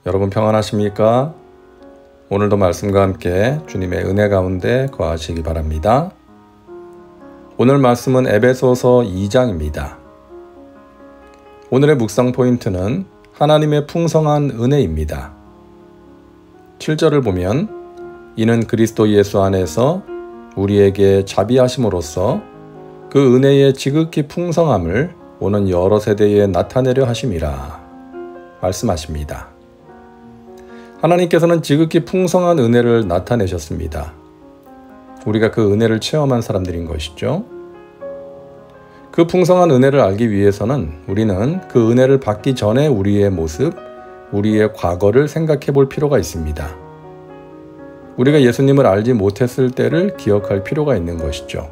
여러분 평안하십니까? 오늘도 말씀과 함께 주님의 은혜 가운데 거하시기 바랍니다. 오늘 말씀은 에베소서 2장입니다. 오늘의 묵상 포인트는 하나님의 풍성한 은혜입니다. 7절을 보면 이는 그리스도 예수 안에서 우리에게 자비하심으로써 그 은혜의 지극히 풍성함을 오는 여러 세대에 나타내려 하심이라 말씀하십니다. 하나님께서는 지극히 풍성한 은혜를 나타내셨습니다. 우리가 그 은혜를 체험한 사람들인 것이죠. 그 풍성한 은혜를 알기 위해서는 우리는 그 은혜를 받기 전에 우리의 모습, 우리의 과거를 생각해 볼 필요가 있습니다. 우리가 예수님을 알지 못했을 때를 기억할 필요가 있는 것이죠.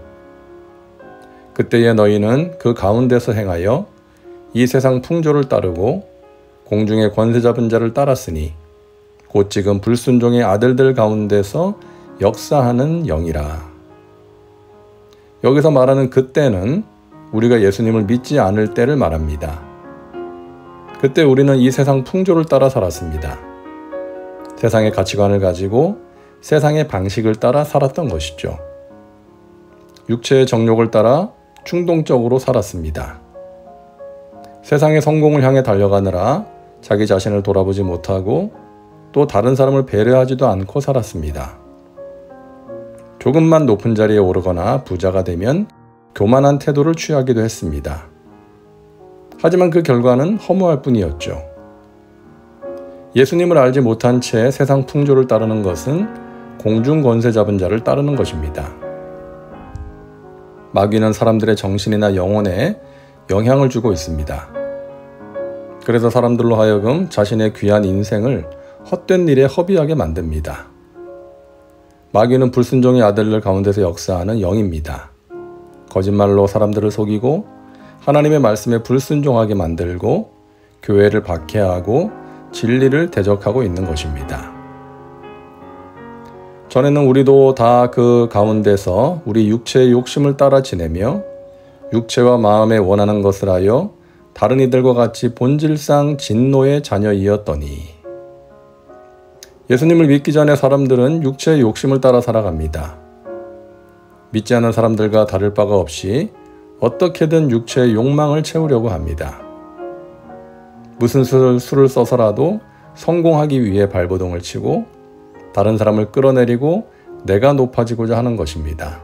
그때의 너희는 그 가운데서 행하여 이 세상 풍조를 따르고 공중의 권세 잡은 자를 따랐으니 곧 지금 불순종의 아들들 가운데서 역사하는 영이라. 여기서 말하는 그때는 우리가 예수님을 믿지 않을 때를 말합니다. 그때 우리는 이 세상 풍조를 따라 살았습니다. 세상의 가치관을 가지고 세상의 방식을 따라 살았던 것이죠. 육체의 정욕을 따라 충동적으로 살았습니다. 세상의 성공을 향해 달려가느라 자기 자신을 돌아보지 못하고 또 다른 사람을 배려하지도 않고 살았습니다. 조금만 높은 자리에 오르거나 부자가 되면 교만한 태도를 취하기도 했습니다. 하지만 그 결과는 허무할 뿐이었죠. 예수님을 알지 못한 채 세상 풍조를 따르는 것은 공중 권세 잡은 자를 따르는 것입니다. 마귀는 사람들의 정신이나 영혼에 영향을 주고 있습니다. 그래서 사람들로 하여금 자신의 귀한 인생을 헛된 일에 허비하게 만듭니다. 마귀는 불순종의 아들들 가운데서 역사하는 영입니다. 거짓말로 사람들을 속이고 하나님의 말씀에 불순종하게 만들고 교회를 박해하고 진리를 대적하고 있는 것입니다. 전에는 우리도 다 그 가운데서 우리 육체의 욕심을 따라 지내며 육체와 마음에 원하는 것을 하여 다른 이들과 같이 본질상 진노의 자녀이었더니 예수님을 믿기 전에 사람들은 육체의 욕심을 따라 살아갑니다. 믿지 않는 사람들과 다를 바가 없이 어떻게든 육체의 욕망을 채우려고 합니다. 무슨 수를 써서라도 성공하기 위해 발버둥을 치고 다른 사람을 끌어내리고 내가 높아지고자 하는 것입니다.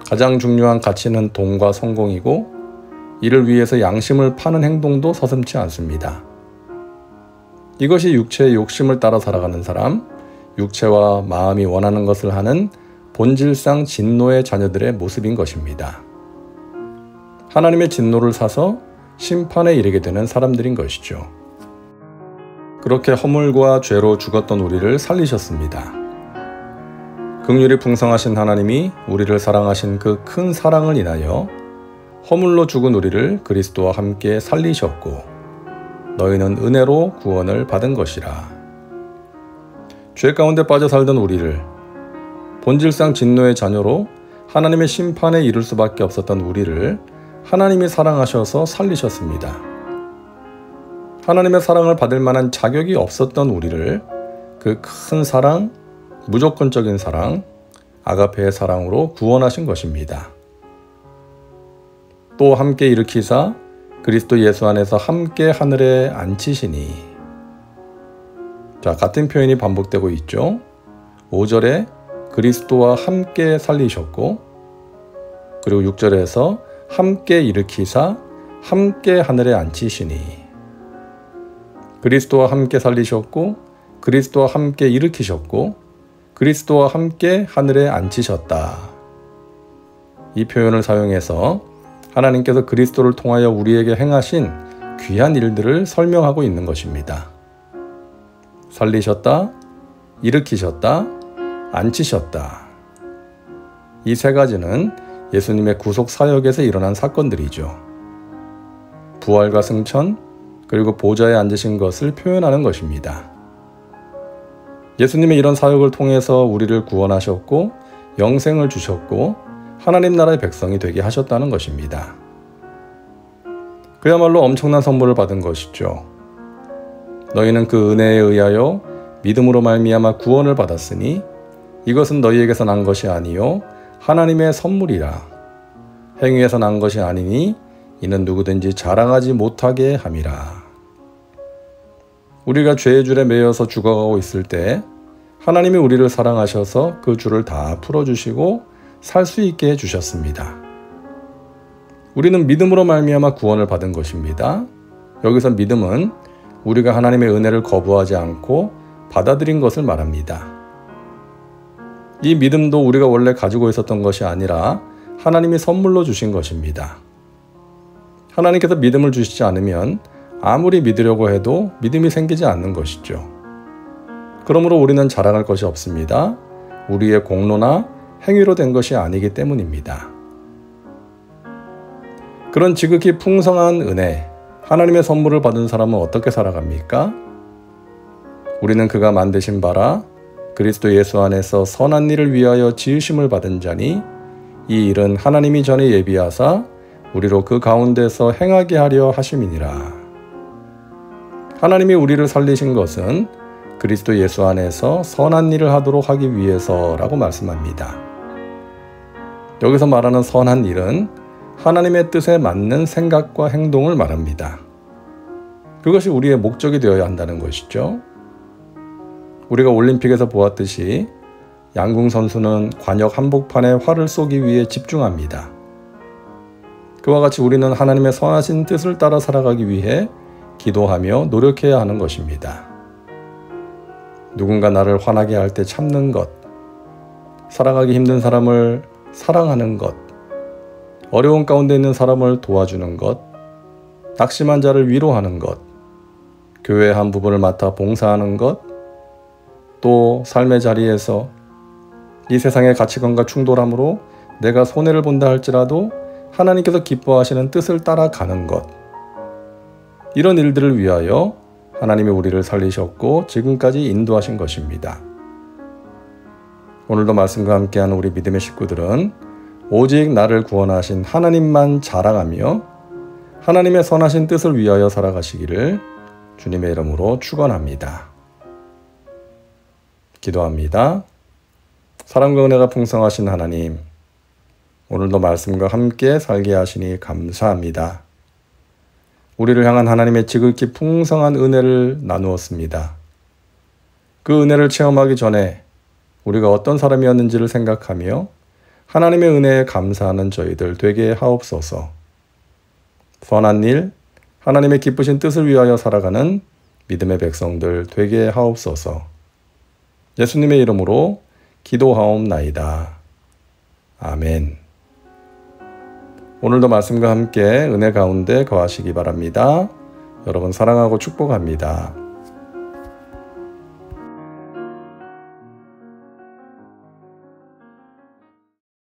가장 중요한 가치는 돈과 성공이고 이를 위해서 양심을 파는 행동도 서슴지 않습니다. 이것이 육체의 욕심을 따라 살아가는 사람, 육체와 마음이 원하는 것을 하는 본질상 진노의 자녀들의 모습인 것입니다. 하나님의 진노를 사서 심판에 이르게 되는 사람들인 것이죠. 그렇게 허물과 죄로 죽었던 우리를 살리셨습니다. 긍휼이 풍성하신 하나님이 우리를 사랑하신 그 큰 사랑을 인하여 허물로 죽은 우리를 그리스도와 함께 살리셨고 너희는 은혜로 구원을 받은 것이라. 죄 가운데 빠져 살던 우리를 본질상 진노의 자녀로 하나님의 심판에 이를 수밖에 없었던 우리를 하나님이 사랑하셔서 살리셨습니다. 하나님의 사랑을 받을 만한 자격이 없었던 우리를 그 큰 사랑, 무조건적인 사랑, 아가페의 사랑으로 구원하신 것입니다. 또 함께 일으키사 그리스도 예수 안에서 함께 하늘에 앉히시니. 자, 같은 표현이 반복되고 있죠. 5절에 그리스도와 함께 살리셨고 그리고 6절에서 함께 일으키사 함께 하늘에 앉히시니. 그리스도와 함께 살리셨고 그리스도와 함께 일으키셨고 그리스도와 함께 하늘에 앉히셨다. 이 표현을 사용해서 하나님께서 그리스도를 통하여 우리에게 행하신 귀한 일들을 설명하고 있는 것입니다. 살리셨다, 일으키셨다, 앉히셨다. 이 세 가지는 예수님의 구속 사역에서 일어난 사건들이죠. 부활과 승천, 그리고 보좌에 앉으신 것을 표현하는 것입니다. 예수님의 이런 사역을 통해서 우리를 구원하셨고 영생을 주셨고 하나님 나라의 백성이 되게 하셨다는 것입니다. 그야말로 엄청난 선물을 받은 것이죠. 너희는 그 은혜에 의하여 믿음으로 말미암아 구원을 받았으니 이것은 너희에게서 난 것이 아니요 하나님의 선물이라. 행위에서 난 것이 아니니 이는 누구든지 자랑하지 못하게 함이라. 우리가 죄의 줄에 매여서 죽어가고 있을 때 하나님이 우리를 사랑하셔서 그 줄을 다 풀어주시고 살 수 있게 해주셨습니다. 우리는 믿음으로 말미암아 구원을 받은 것입니다. 여기서 믿음은 우리가 하나님의 은혜를 거부하지 않고 받아들인 것을 말합니다. 이 믿음도 우리가 원래 가지고 있었던 것이 아니라 하나님이 선물로 주신 것입니다. 하나님께서 믿음을 주시지 않으면 아무리 믿으려고 해도 믿음이 생기지 않는 것이죠. 그러므로 우리는 자랑할 것이 없습니다. 우리의 공로나 행위로 된 것이 아니기 때문입니다. 그런 지극히 풍성한 은혜, 하나님의 선물을 받은 사람은 어떻게 살아갑니까? 우리는 그가 만드신 바라 그리스도 예수 안에서 선한 일을 위하여 지으심을 받은 자니 이 일은 하나님이 전에 예비하사 우리로 그 가운데서 행하게 하려 하심이니라. 하나님이 우리를 살리신 것은 그리스도 예수 안에서 선한 일을 하도록 하기 위해서라고 말씀합니다. 여기서 말하는 선한 일은 하나님의 뜻에 맞는 생각과 행동을 말합니다. 그것이 우리의 목적이 되어야 한다는 것이죠. 우리가 올림픽에서 보았듯이 양궁 선수는 관역 한복판에 활을 쏘기 위해 집중합니다. 그와 같이 우리는 하나님의 선하신 뜻을 따라 살아가기 위해 기도하며 노력해야 하는 것입니다. 누군가 나를 화나게 할 때 참는 것, 살아가기 힘든 사람을 사랑하는 것, 어려운 가운데 있는 사람을 도와주는 것, 낙심한 자를 위로하는 것, 교회의 한 부분을 맡아 봉사하는 것, 또 삶의 자리에서 이 세상의 가치관과 충돌함으로 내가 손해를 본다 할지라도 하나님께서 기뻐하시는 뜻을 따라가는 것, 이런 일들을 위하여 하나님이 우리를 살리셨고 지금까지 인도하신 것입니다. 오늘도 말씀과 함께하는 우리 믿음의 식구들은 오직 나를 구원하신 하나님만 자랑하며 하나님의 선하신 뜻을 위하여 살아가시기를 주님의 이름으로 축원합니다. 기도합니다. 사랑과 은혜가 풍성하신 하나님, 오늘도 말씀과 함께 살게 하시니 감사합니다. 우리를 향한 하나님의 지극히 풍성한 은혜를 나누었습니다. 그 은혜를 체험하기 전에 우리가 어떤 사람이었는지를 생각하며 하나님의 은혜에 감사하는 저희들 되게 하옵소서. 선한 일, 하나님의 기쁘신 뜻을 위하여 살아가는 믿음의 백성들 되게 하옵소서. 예수님의 이름으로 기도하옵나이다. 아멘. 오늘도 말씀과 함께 은혜 가운데 거하시기 바랍니다. 여러분 사랑하고 축복합니다.